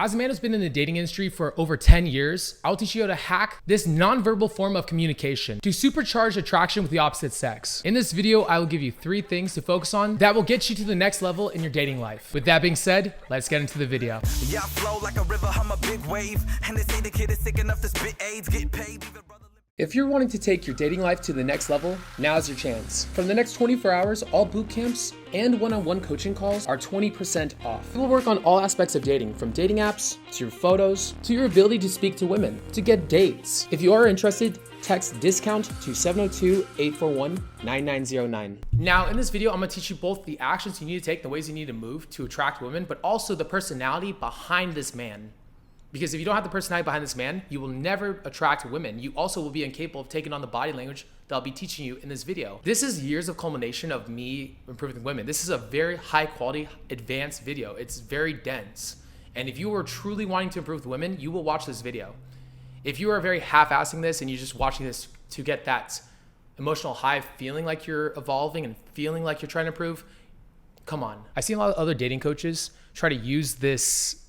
As a man who's been in the dating industry for over 10 years, I'll teach you how to hack this nonverbal form of communication to supercharge attraction with the opposite sex. In this video, I will give you 3 things to focus on that will get you to the next level in your dating life. With that being said, let's get into the video. Yeah, I flow like a river, I'm a big wave. And they say the kid is sick enough to spit AIDS, get paid. If you're wanting to take your dating life to the next level, now's your chance. From the next 24 hours, all boot camps and one-on-one coaching calls are 20% off. We will work on all aspects of dating, from dating apps, to your photos, to your ability to speak to women, to get dates. If you are interested, text discount to 702-841-9909. Now, in this video, I'm gonna teach you both the actions you need to take, the ways you need to move to attract women, but also the personality behind this man. Because if you don't have the personality behind this man, you will never attract women. You also will be incapable of taking on the body language that I'll be teaching you in this video. This is years of culmination of me improving women. This is a very high quality, advanced video. It's very dense. And if you are truly wanting to improve with women, you will watch this video. If you are very half-assing this and you're just watching this to get that emotional high, feeling like you're evolving and feeling like you're trying to improve, come on. I've seen a lot of other dating coaches try to use this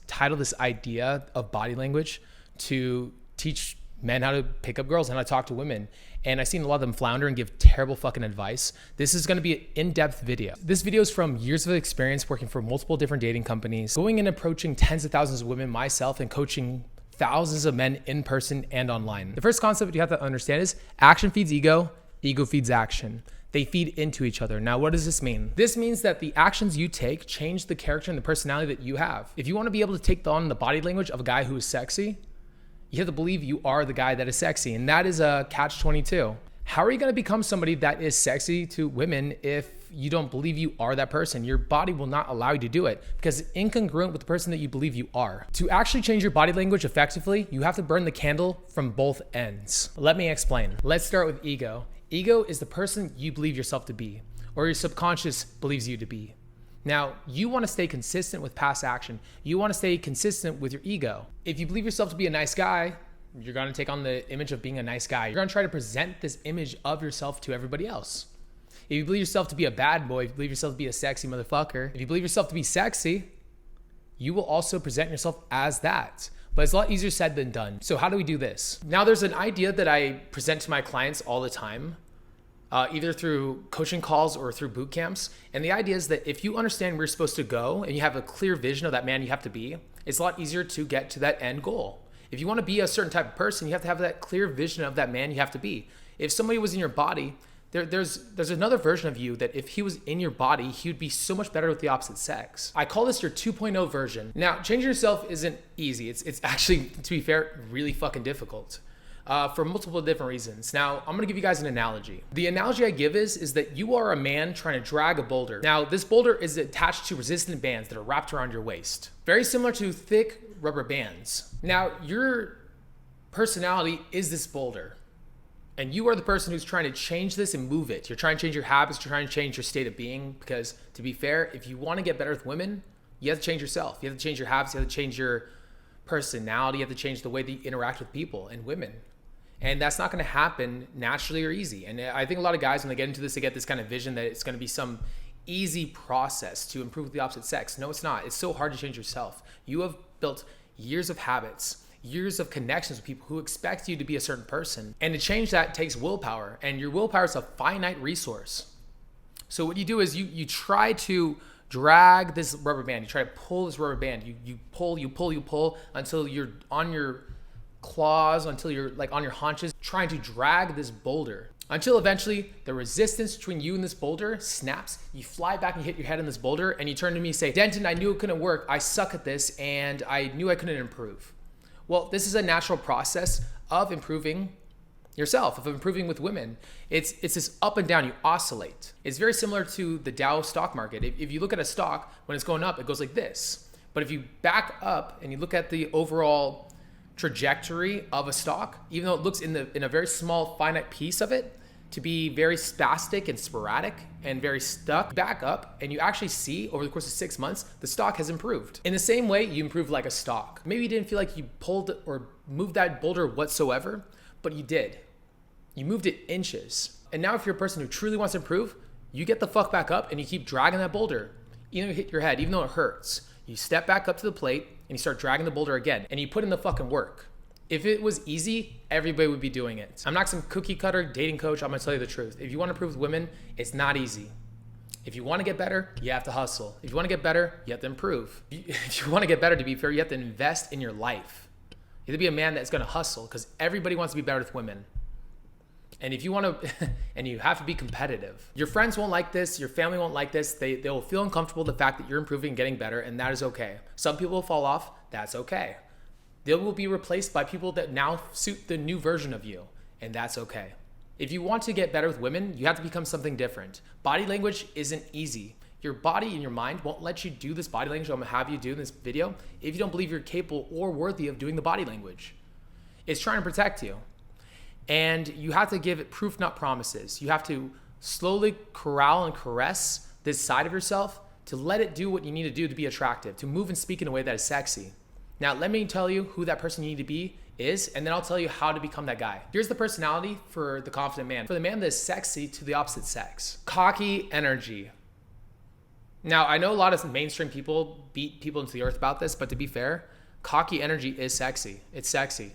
idea of body language to teach men how to pick up girls and how to talk to women. And I've seen a lot of them flounder and give terrible fucking advice. This is gonna be an in-depth video. This video is from years of experience working for multiple different dating companies, going and approaching tens of thousands of women myself and coaching thousands of men in person and online. The first concept you have to understand is action feeds ego, ego feeds action. They feed into each other. Now, what does this mean? This means that the actions you take change the character and the personality that you have. If you want to be able to take on the body language of a guy who is sexy, you have to believe you are the guy that is sexy. And that is a catch-22. How are you going to become somebody that is sexy to women if you don't believe you are that person? Your body will not allow you to do it because it's incongruent with the person that you believe you are. To actually change your body language effectively, you have to burn the candle from both ends. Let me explain. Let's start with ego. Ego is the person you believe yourself to be, or your subconscious believes you to be. Now, you want to stay consistent with past action. You want to stay consistent with your ego. If you believe yourself to be a nice guy, you're going to take on the image of being a nice guy. You're going to try to present this image of yourself to everybody else. If you believe yourself to be a bad boy, if you believe yourself to be a sexy motherfucker, if you believe yourself to be sexy, you will also present yourself as that. But it's a lot easier said than done. So how do we do this? Now, there's an idea that I present to my clients all the time, either through coaching calls or through boot camps. And the idea is that if you understand where you're supposed to go and you have a clear vision of that man you have to be, it's a lot easier to get to that end goal. If you want to be a certain type of person, you have to have that clear vision of that man you have to be. If somebody was in your body, there's another version of you that if he was in your body, he would be so much better with the opposite sex. I call this your 2.0 version. Now, changing yourself isn't easy. It's actually, to be fair, really fucking difficult for multiple different reasons. Now, I'm gonna give you guys an analogy. The analogy I give is that you are a man trying to drag a boulder. Now, this boulder is attached to resistant bands that are wrapped around your waist. Very similar to thick rubber bands. Now, your personality is this boulder. And you are the person who's trying to change this and move it. You're trying to change your habits, you're trying to change your state of being, because to be fair, if you want to get better with women, you have to change yourself. You have to change your habits, you have to change your personality, you have to change the way that you interact with people and women. And that's not going to happen naturally or easy. And I think a lot of guys, when they get into this, they get this kind of vision that it's going to be some easy process to improve with the opposite sex. No, it's not. It's so hard to change yourself. You have built years of habits, years of connections with people who expect you to be a certain person. And to change that takes willpower, and your willpower is a finite resource. So what you do is you try to drag this rubber band. You try to pull this rubber band. You pull until you're on your claws, until you're like on your haunches, trying to drag this boulder. Until eventually the resistance between you and this boulder snaps, you fly back and hit your head on this boulder, and you turn to me and say, Denton, I knew it couldn't work. I suck at this, and I knew I couldn't improve. Well, this is a natural process of improving yourself, of improving with women. It's this up and down, you oscillate. It's very similar to the Dow stock market. If you look at a stock, when it's going up, it goes like this. But if you back up and you look at the overall trajectory of a stock, even though it looks in a very small finite piece of it to be very spastic and sporadic and very stuck, back up and you actually see over the course of 6 months, the stock has improved. In the same way, you improve like a stock. Maybe you didn't feel like you pulled or moved that boulder whatsoever, but you did. You moved it inches. And now if you're a person who truly wants to improve, you get the fuck back up and you keep dragging that boulder. Even though you hit your head, even though it hurts, you step back up to the plate, and you start dragging the boulder again, and you put in the fucking work. If it was easy, everybody would be doing it. I'm not some cookie cutter dating coach. I'm gonna tell you the truth. If you want to improve with women, it's not easy. If you want to get better, you have to hustle. If you want to get better, you have to improve. If you want to get better, to be fair, you have to invest in your life. You have to be a man that's gonna hustle, because everybody wants to be better with women. And if you want to, and you have to be competitive. Your friends won't like this. Your family won't like this. They will feel uncomfortable with the fact that you're improving and getting better, and that is okay. Some people will fall off. That's okay. They will be replaced by people that now suit the new version of you, and that's okay. If you want to get better with women, you have to become something different. Body language isn't easy. Your body and your mind won't let you do this body language I'm gonna have you do in this video if you don't believe you're capable or worthy of doing the body language. It's trying to protect you. And you have to give it proof, not promises. You have to slowly corral and caress this side of yourself to let it do what you need to do to be attractive, to move and speak in a way that is sexy. Now, let me tell you who that person you need to be is, and then I'll tell you how to become that guy. Here's the personality for the confident man. For the man that is sexy to the opposite sex. Cocky energy. Now, I know a lot of mainstream people beat people into the earth about this, but to be fair, cocky energy is sexy. It's sexy.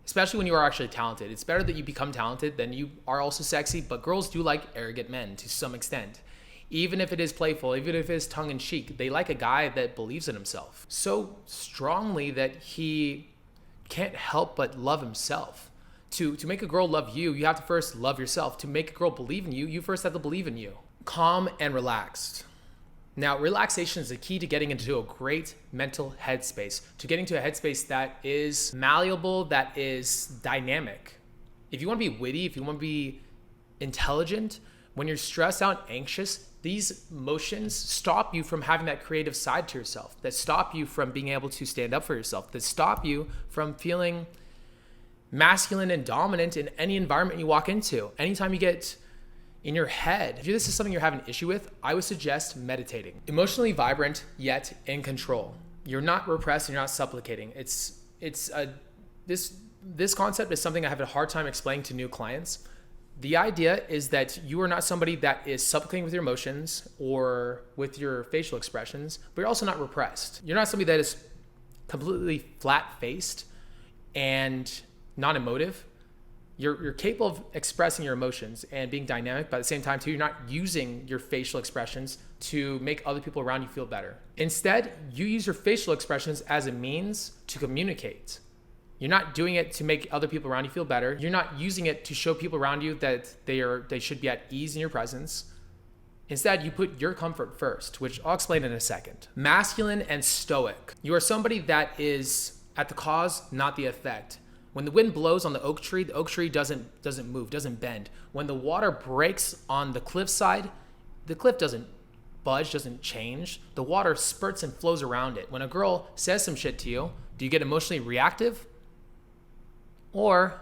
Especially when you are actually talented. It's better that you become talented than you are also sexy, but girls do like arrogant men to some extent. Even if it is playful, even if it is tongue-in-cheek, they like a guy that believes in himself so strongly that he can't help but love himself. To make a girl love you, you have to first love yourself. To make a girl believe in you, you first have to believe in you. Calm and relaxed. Now, relaxation is the key to getting into a great mental headspace, to getting to a headspace that is malleable, that is dynamic. If you want to be witty, if you want to be intelligent, when you're stressed out, anxious, these emotions stop you from having that creative side to yourself, that stop you from being able to stand up for yourself, that stop you from feeling masculine and dominant in any environment you walk into. Anytime you get in your head, if this is something you're having an issue with, I would suggest meditating. Emotionally vibrant, yet in control. You're not repressed and you're not supplicating. This concept is something I have a hard time explaining to new clients. The idea is that you are not somebody that is supplicating with your emotions or with your facial expressions, but you're also not repressed. You're not somebody that is completely flat-faced and non-emotive. You're capable of expressing your emotions and being dynamic, but at the same time too, you're not using your facial expressions to make other people around you feel better. Instead, you use your facial expressions as a means to communicate. You're not doing it to make other people around you feel better. You're not using it to show people around you that they should be at ease in your presence. Instead, you put your comfort first, which I'll explain in a second. Masculine and stoic. You are somebody that is at the cause, not the effect. When the wind blows on the oak tree doesn't move, doesn't bend. When the water breaks on the cliffside, the cliff doesn't budge, doesn't change. The water spurts and flows around it. When a girl says some shit to you, do you get emotionally reactive? Or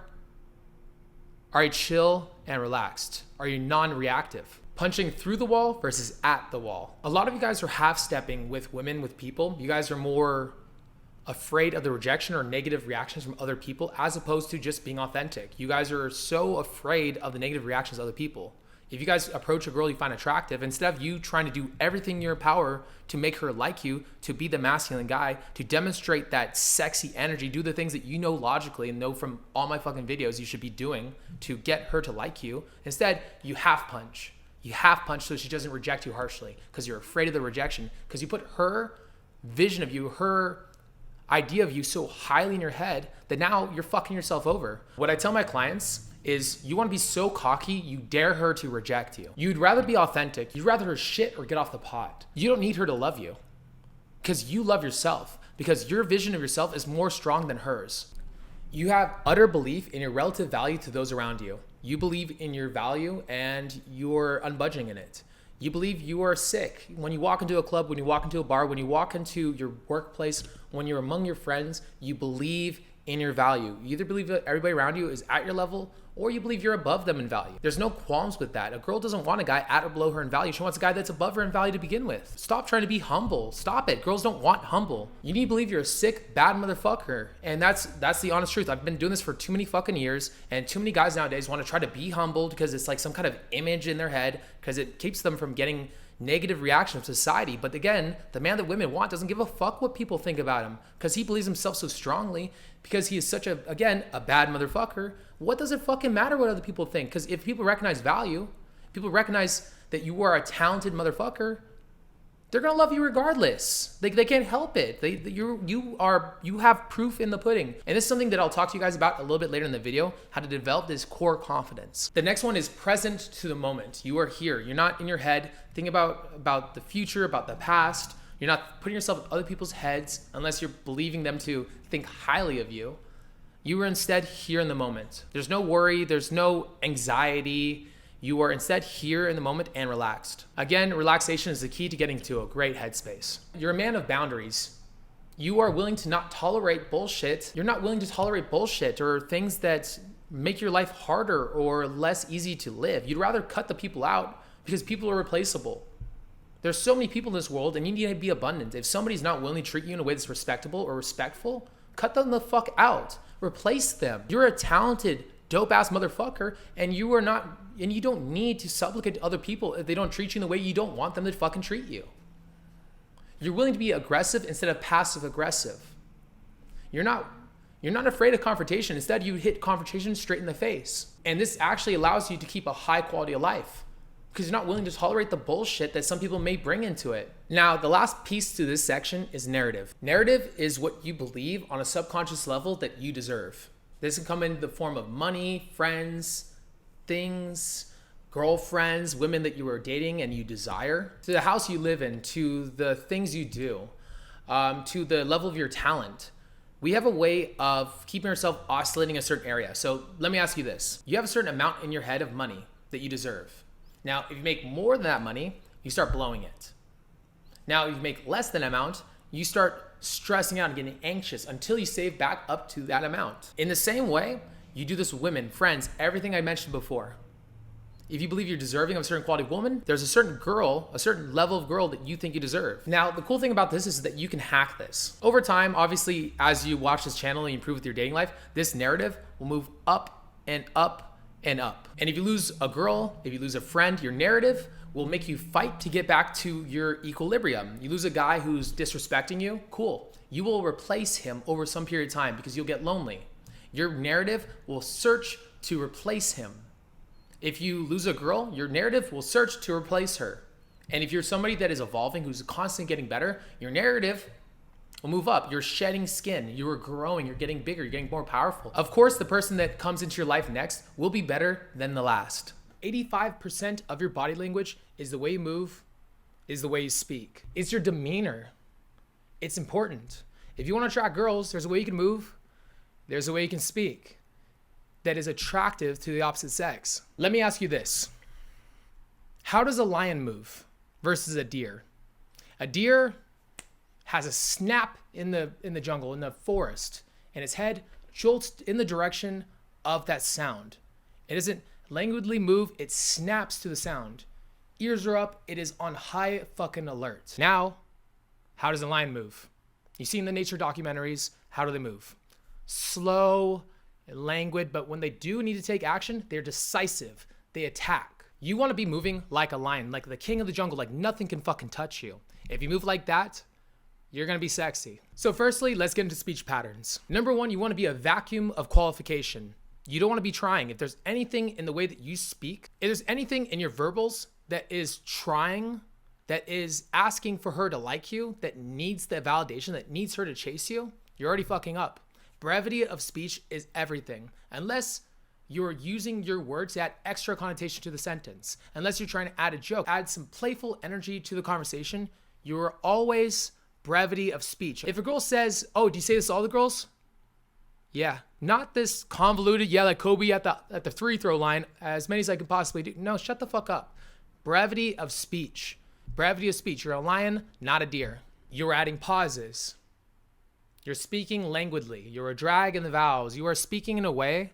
are you chill and relaxed? Are you non-reactive? Punching through the wall versus at the wall. A lot of you guys are half-stepping with women, with people. You guys are more afraid of the rejection or negative reactions from other people as opposed to just being authentic. You guys are so afraid of the negative reactions of other people. If you guys approach a girl you find attractive, instead of you trying to do everything in your power to make her like you, to be the masculine guy, to demonstrate that sexy energy, do the things that you know logically and know from all my fucking videos you should be doing to get her to like you, instead you half punch. You half punch so she doesn't reject you harshly because you're afraid of the rejection, because you put her vision of you, her idea of you so highly in your head that now you're fucking yourself over. What I tell my clients is you want to be so cocky, you dare her to reject you. You'd rather be authentic. You'd rather her shit or get off the pot. You don't need her to love you because you love yourself, because your vision of yourself is more strong than hers. You have utter belief in your relative value to those around you. You believe in your value and you're unbudging in it. You believe you are sick. When you walk into a club, when you walk into a bar, when you walk into your workplace, when you're among your friends, you believe in your value. You either believe that everybody around you is at your level or you believe you're above them in value. There's no qualms with that. A girl doesn't want a guy at or below her in value. She wants a guy that's above her in value to begin with. Stop trying to be humble. Stop it. Girls don't want humble. You need to believe you're a sick, bad motherfucker. And that's the honest truth. I've been doing this for too many fucking years, and too many guys nowadays want to try to be humbled because it's like some kind of image in their head, because it keeps them from getting negative reaction of society. But again, the man that women want doesn't give a fuck what people think about him because he believes himself so strongly, because he is such a bad motherfucker. What does it fucking matter what other people think? Because if people recognize value, people recognize that you are a talented motherfucker, they're gonna love you regardless. They can't help it. You have proof in the pudding. And this is something that I'll talk to you guys about a little bit later in the video, how to develop this core confidence. The next one is present to the moment. You are here. You're not in your head thinking about the future, about the past. You're not putting yourself in other people's heads unless you're believing them to think highly of you. You are instead here in the moment. There's no worry. There's no anxiety. You are instead here in the moment and relaxed. Again, relaxation is the key to getting to a great headspace. You're a man of boundaries. You are willing to not tolerate bullshit. You're not willing to tolerate bullshit or things that make your life harder or less easy to live. You'd rather cut the people out because people are replaceable. There's so many people in this world and you need to be abundant. If somebody's not willing to treat you in a way that's respectable or respectful, cut them the fuck out. Replace them. You're a talented, dope ass motherfucker, and you don't need to supplicate to other people if they don't treat you in the way you don't want them to fucking treat you. You're willing to be aggressive instead of passive aggressive. You're not afraid of confrontation. Instead, you hit confrontation straight in the face. And this actually allows you to keep a high quality of life because you're not willing to tolerate the bullshit that some people may bring into it. Now, the last piece to this section is narrative. Narrative is what you believe on a subconscious level that you deserve. This can come in the form of money, friends, things, girlfriends, women that you are dating and you desire, to the house you live in, to the things you do, to the level of your talent. We have a way of keeping ourselves oscillating a certain area. So let me ask you this. You have a certain amount in your head of money that you deserve. Now, if you make more than that money, you start blowing it. Now, if you make less than that amount, you start stressing out and getting anxious until you save back up to that amount. In the same way, you do this with women, friends, everything I mentioned before. If you believe you're deserving of a certain quality of woman, there's a certain girl, a certain level of girl that you think you deserve. Now, the cool thing about this is that you can hack this. Over time, obviously, as you watch this channel and you improve with your dating life, this narrative will move up and up and up. And if you lose a girl, if you lose a friend, your narrative will make you fight to get back to your equilibrium. You lose a guy who's disrespecting you, cool. You will replace him over some period of time because you'll get lonely. Your narrative will search to replace him. If you lose a girl, your narrative will search to replace her. And if you're somebody that is evolving, who's constantly getting better, your narrative will move up. You're shedding skin, you are growing, you're getting bigger, you're getting more powerful. Of course, the person that comes into your life next will be better than the last. 85% of your body language is the way you move, is the way you speak. It's your demeanor. It's important. If you want to attract girls, there's a way you can move, there's a way you can speak that is attractive to the opposite sex. Let me ask you this. How does a lion move versus a deer? A deer has a snap in the jungle, in the forest, and its head jolts in the direction of that sound. It doesn't languidly move, it snaps to the sound. Ears are up, it is on high fucking alert. Now, how does a lion move? You've seen the nature documentaries, how do they move? Slow, languid, but when they do need to take action, they're decisive. They attack. You want to be moving like a lion, like the king of the jungle, like nothing can fucking touch you. If you move like that, you're going to be sexy. So firstly, let's get into speech patterns. Number one, you want to be a vacuum of qualification. You don't want to be trying. If there's anything in the way that you speak, if there's anything in your verbals that is trying, that is asking for her to like you, that needs the validation, that needs her to chase you, you're already fucking up. Brevity of speech is everything. Unless you're using your words to add extra connotation to the sentence, unless you're trying to add a joke, add some playful energy to the conversation, you're always brevity of speech. If a girl says, oh, do you say this to all the girls? Yeah. Not this convoluted, yeah, like Kobe at the free throw line, as many as I can possibly do. No, shut the fuck up. Brevity of speech. Brevity of speech. You're a lion, not a deer. You're adding pauses. You're speaking languidly. You're a drag in the vowels. You are speaking in a way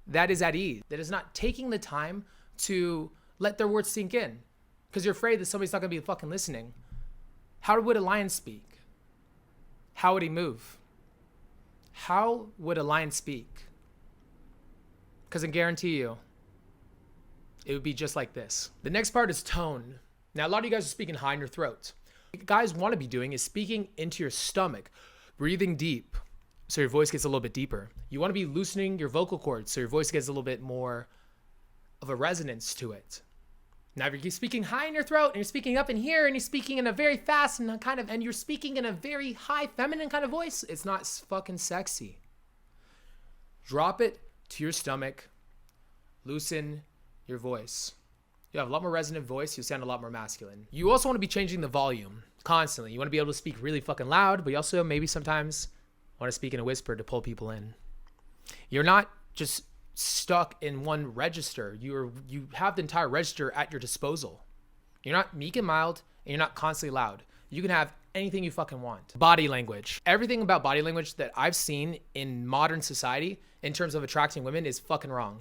that is at ease, that is not taking the time to let their words sink in because you're afraid that somebody's not going to be fucking listening. How would a lion speak? How would he move? How would a lion speak? Because I guarantee you, it would be just like this. The next part is tone. Now, a lot of you guys are speaking high in your throat. What you guys want to be doing is speaking into your stomach, breathing deep so your voice gets a little bit deeper. You want to be loosening your vocal cords so your voice gets a little bit more of a resonance to it. Now, if you're speaking high in your throat and you're speaking up in here and you're speaking in a very fast and you're speaking in a very high feminine kind of voice, it's not fucking sexy. Drop it to your stomach. Loosen your voice. You have a lot more resonant voice. You'll sound a lot more masculine. You also want to be changing the volume constantly. You want to be able to speak really fucking loud, but you also maybe sometimes want to speak in a whisper to pull people in. You're not just stuck in one register. You have the entire register at your disposal. You're not meek and mild, and you're not constantly loud. You can have anything you fucking want. Body language. Everything about body language that I've seen in modern society in terms of attracting women is fucking wrong.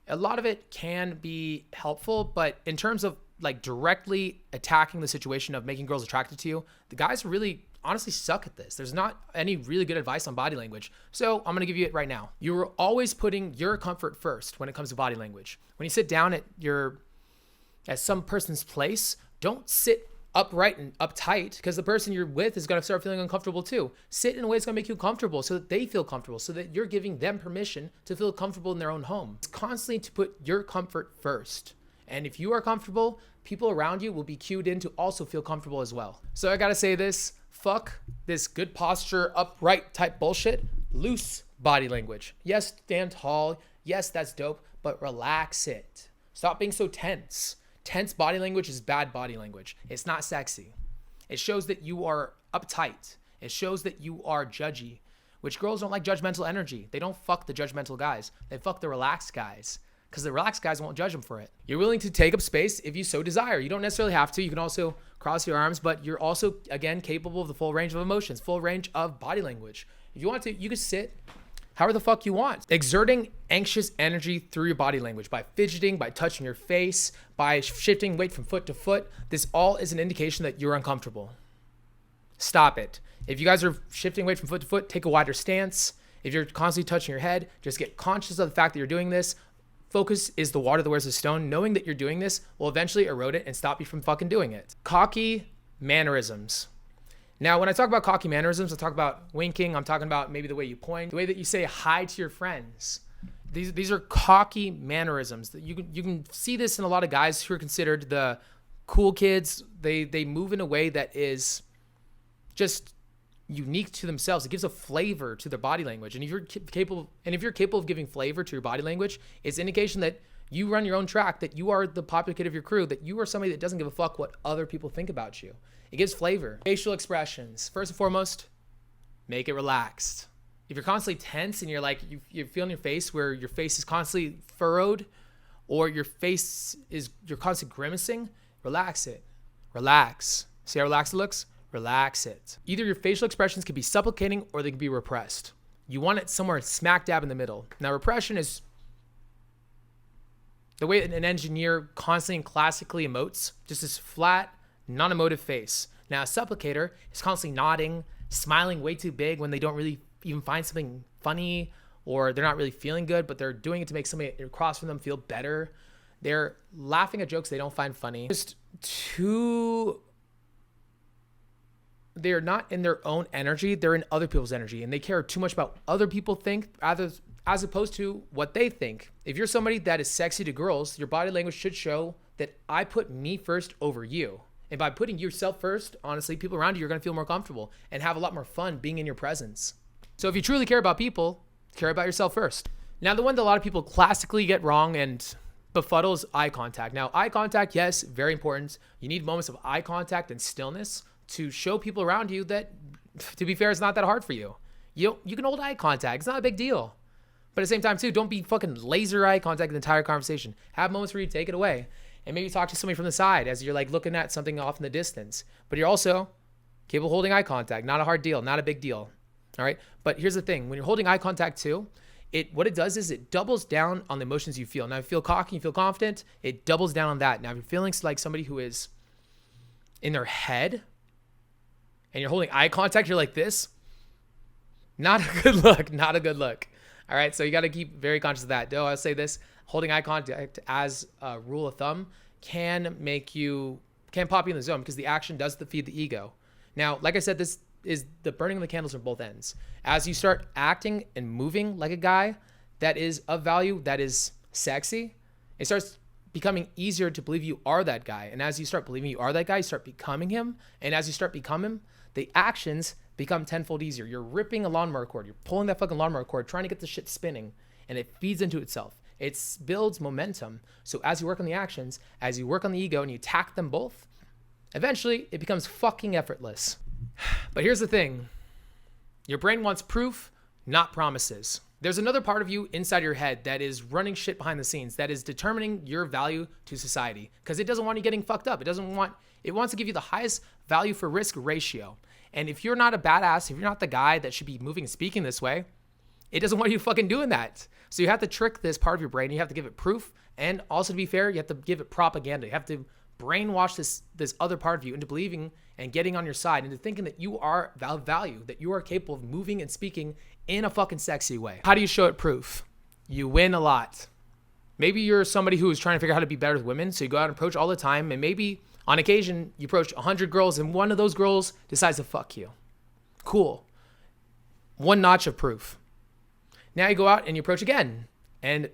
A lot of it can be helpful, but in terms of like directly attacking the situation of making girls attracted to you, the guys really honestly suck at this. There's not any really good advice on body language. So I'm gonna give you it right now. You're always putting your comfort first when it comes to body language. When you sit down at some person's place, don't sit upright and uptight because the person you're with is gonna start feeling uncomfortable too. Sit in a way that's gonna make you comfortable so that they feel comfortable, so that you're giving them permission to feel comfortable in their own home. It's constantly to put your comfort first. And if you are comfortable, people around you will be cued in to also feel comfortable as well. So I gotta say this, fuck this good posture, upright type bullshit. Loose body language. Yes, stand tall. Yes, that's dope, but relax it. Stop being so tense. Tense body language is bad body language. It's not sexy. It shows that you are uptight. It shows that you are judgy, which girls don't like judgmental energy. They don't fuck the judgmental guys. They fuck the relaxed guys because the relaxed guys won't judge them for it. You're willing to take up space if you so desire. You don't necessarily have to. You can also cross your arms, but you're also, again, capable of the full range of emotions, full range of body language. If you want to, you can sit however the fuck you want. Exerting anxious energy through your body language by fidgeting, by touching your face, by shifting weight from foot to foot. This all is an indication that you're uncomfortable. Stop it. If you guys are shifting weight from foot to foot, take a wider stance. If you're constantly touching your head, just get conscious of the fact that you're doing this. Focus is the water that wears the stone. Knowing that you're doing this will eventually erode it and stop you from fucking doing it. Cocky mannerisms. Now, when I talk about cocky mannerisms, I talk about winking. I'm talking about maybe the way you point, the way that you say hi to your friends. These are cocky mannerisms. You can see this in a lot of guys who are considered the cool kids. They move in a way that is just unique to themselves. It gives a flavor to their body language. And if you're capable of giving flavor to your body language, it's an indication that you run your own track, that you are the popular kid of your crew, that you are somebody that doesn't give a fuck what other people think about you. It gives flavor. Facial expressions. First and foremost, make it relaxed. If you're constantly tense and you're feeling your face where your face is constantly furrowed, or you're constantly grimacing, relax it. Relax. See how relaxed it looks? Relax it. Either your facial expressions can be supplicating or they can be repressed. You want it somewhere smack dab in the middle. Now, repression is the way an engineer constantly and classically emotes, just this flat, non-emotive face. Now, a supplicator is constantly nodding, smiling way too big when they don't really even find something funny, or they're not really feeling good, but they're doing it to make somebody across from them feel better. They're laughing at jokes they don't find funny. They're not in their own energy, they're in other people's energy, and they care too much about other people think as opposed to what they think. If you're somebody that is sexy to girls, your body language should show that I put me first over you. And by putting yourself first, honestly, people around you are going to feel more comfortable and have a lot more fun being in your presence. So if you truly care about people, care about yourself first. Now, the one that a lot of people classically get wrong and befuddle is eye contact. Now, eye contact, yes, very important. You need moments of eye contact and stillness to show people around you that, to be fair, it's not that hard for you. You can hold eye contact. It's not a big deal. But at the same time, too, don't be fucking laser eye contact the entire conversation. Have moments where you take it away and maybe talk to somebody from the side as you're like looking at something off in the distance. But you're also capable of holding eye contact. Not a hard deal, not a big deal. All right. But here's the thing. When you're holding eye contact too, what it does is it doubles down on the emotions you feel. Now, if you feel cocky, you feel confident, it doubles down on that. Now, if you're feeling like somebody who is in their head and you're holding eye contact, you're like this, not a good look, not a good look. All right. So you got to keep very conscious of that. I'll say this, holding eye contact as a rule of thumb can make you can't pop you in the zone because the action does feed the ego. Now, like I said, this is the burning of the candles from both ends. As you start acting and moving like a guy that is of value, that is sexy, it starts becoming easier to believe you are that guy. And as you start believing you are that guy, you start becoming him. And as you start becoming him, the actions become tenfold easier. You're ripping a lawnmower cord. You're pulling that fucking lawnmower cord, trying to get the shit spinning, and it feeds into itself. It builds momentum. So as you work on the actions, as you work on the ego and you attack them both, eventually it becomes fucking effortless. But here's the thing. Your brain wants proof, not promises. There's another part of you inside your head that is running shit behind the scenes, that is determining your value to society, because it doesn't want you getting fucked up. It wants to give you the highest value for risk ratio. And if you're not a badass, if you're not the guy that should be moving and speaking this way, it doesn't want you fucking doing that. So you have to trick this part of your brain. You have to give it proof. And also, to be fair, you have to give it propaganda. You have to brainwash this other part of you into believing and getting on your side, into thinking that you are value, that you are capable of moving and speaking in a fucking sexy way. How do you show it proof? You win a lot. Maybe you're somebody who is trying to figure out how to be better with women, so you go out and approach all the time, and maybe on occasion you approach 100 girls and one of those girls decides to fuck you. Cool. One notch of proof. Now you go out and you approach again, and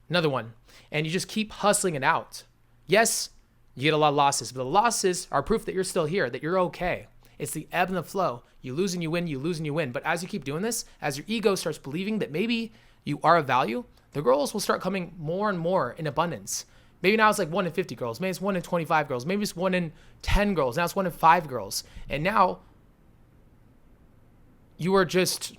another one, and you just keep hustling it out. Yes, you get a lot of losses, but the losses are proof that you're still here, that you're okay. It's the ebb and the flow. You lose and you win, you lose and you win. But as you keep doing this, as your ego starts believing that maybe you are of value, the girls will start coming more and more in abundance. Maybe now it's like 1 in 50 girls. Maybe it's 1 in 25 girls. Maybe it's 1 in 10 girls. Now it's 1 in 5 girls. And now you are just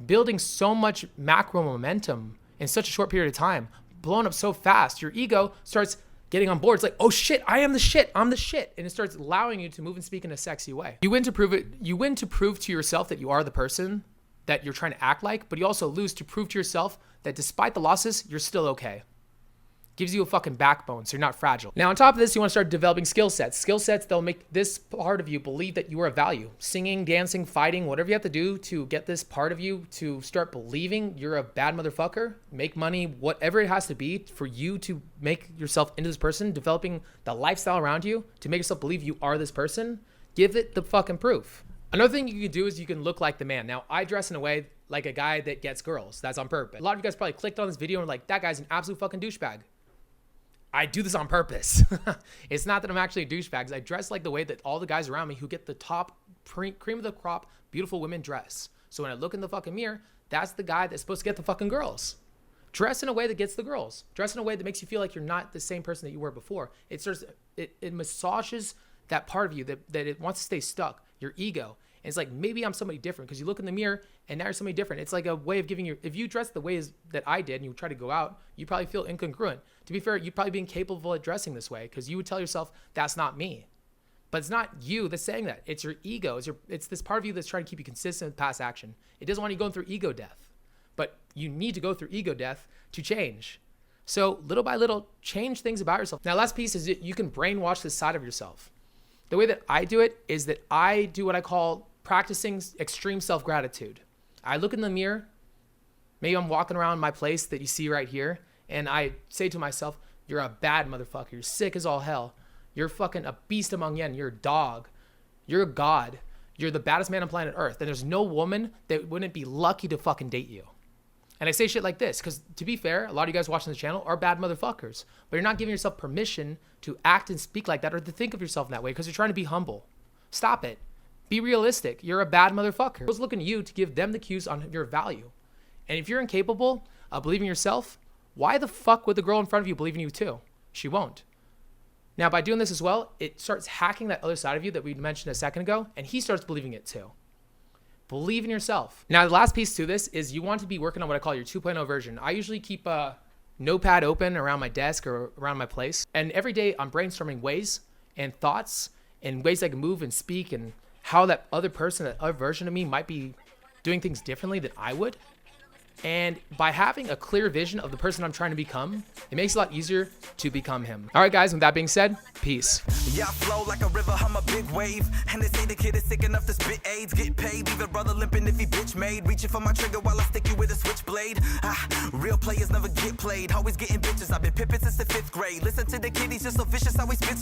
building so much macro momentum in such a short period of time, blowing up so fast. Your ego starts getting on board. It's like, oh shit, I am the shit. I'm the shit. And it starts allowing you to move and speak in a sexy way. You win to prove it. You win to prove to yourself that you are the person that you're trying to act like, but you also lose to prove to yourself that despite the losses, you're still okay. Gives you a fucking backbone, so you're not fragile. Now, on top of this, you want to start developing skill sets. Skill sets that'll make this part of you believe that you are of value. Singing, dancing, fighting, whatever you have to do to get this part of you to start believing you're a bad motherfucker, make money, whatever it has to be for you to make yourself into this person, developing the lifestyle around you to make yourself believe you are this person, give it the fucking proof. Another thing you can do is you can look like the man. Now, I dress in a way like a guy that gets girls. That's on purpose. A lot of you guys probably clicked on this video and were like, that guy's an absolute fucking douchebag. I do this on purpose. It's not that I'm actually a douchebag. I dress like the way that all the guys around me who get the top cream of the crop, beautiful women dress. So when I look in the fucking mirror, that's the guy that's supposed to get the fucking girls. Dress in a way that gets the girls. Dress in a way that makes you feel like you're not the same person that you were before. It massages that part of you that it wants to stay stuck, your ego. And it's like, maybe I'm somebody different, because you look in the mirror and now you're somebody different. It's like a way of giving you, if you dress the ways that I did and you try to go out, you probably feel incongruent. To be fair, you'd probably be incapable of dressing this way because you would tell yourself, that's not me. But it's not you that's saying that. It's your ego. It's this part of you that's trying to keep you consistent with past action. It doesn't want you going through ego death. But you need to go through ego death to change. So little by little, change things about yourself. Now, last piece is that you can brainwash this side of yourself. The way that I do it is that I do what I call practicing extreme self-gratitude. I look in the mirror, maybe I'm walking around my place that you see right here, and I say to myself, you're a bad motherfucker. You're sick as all hell. You're fucking a beast among men. You're a dog. You're a god. You're the baddest man on planet Earth. And there's no woman that wouldn't be lucky to fucking date you. And I say shit like this because, to be fair, a lot of you guys watching the channel are bad motherfuckers. But you're not giving yourself permission to act and speak like that or to think of yourself in that way because you're trying to be humble. Stop it. Be realistic. You're a bad motherfucker. Girls looking to you to give them the cues on your value. And if you're incapable of believing yourself, why the fuck would the girl in front of you believe in you too? She won't. Now, by doing this as well, it starts hacking that other side of you that we mentioned a second ago, and he starts believing it too. Believe in yourself. Now, the last piece to this is you want to be working on what I call your 2.0 version. I usually keep a notepad open around my desk or around my place. And every day I'm brainstorming ways and thoughts and ways I can move and speak and how that other person, that other version of me might be doing things differently than I would. And by having a clear vision of the person I'm trying to become, it makes it a lot easier to become him. All right, guys, with that being said, peace. Yeah, I flow like a river, I'm a big wave. And they say the kid is sick enough to spit AIDS. Get paid, leave a brother limping if he bitch made. Reaching for my trigger while I stick you with a switchblade. Real players never get played. Always getting bitches, I've been pimping since the 5th grade. Listen to the kid, he's just so vicious how he spits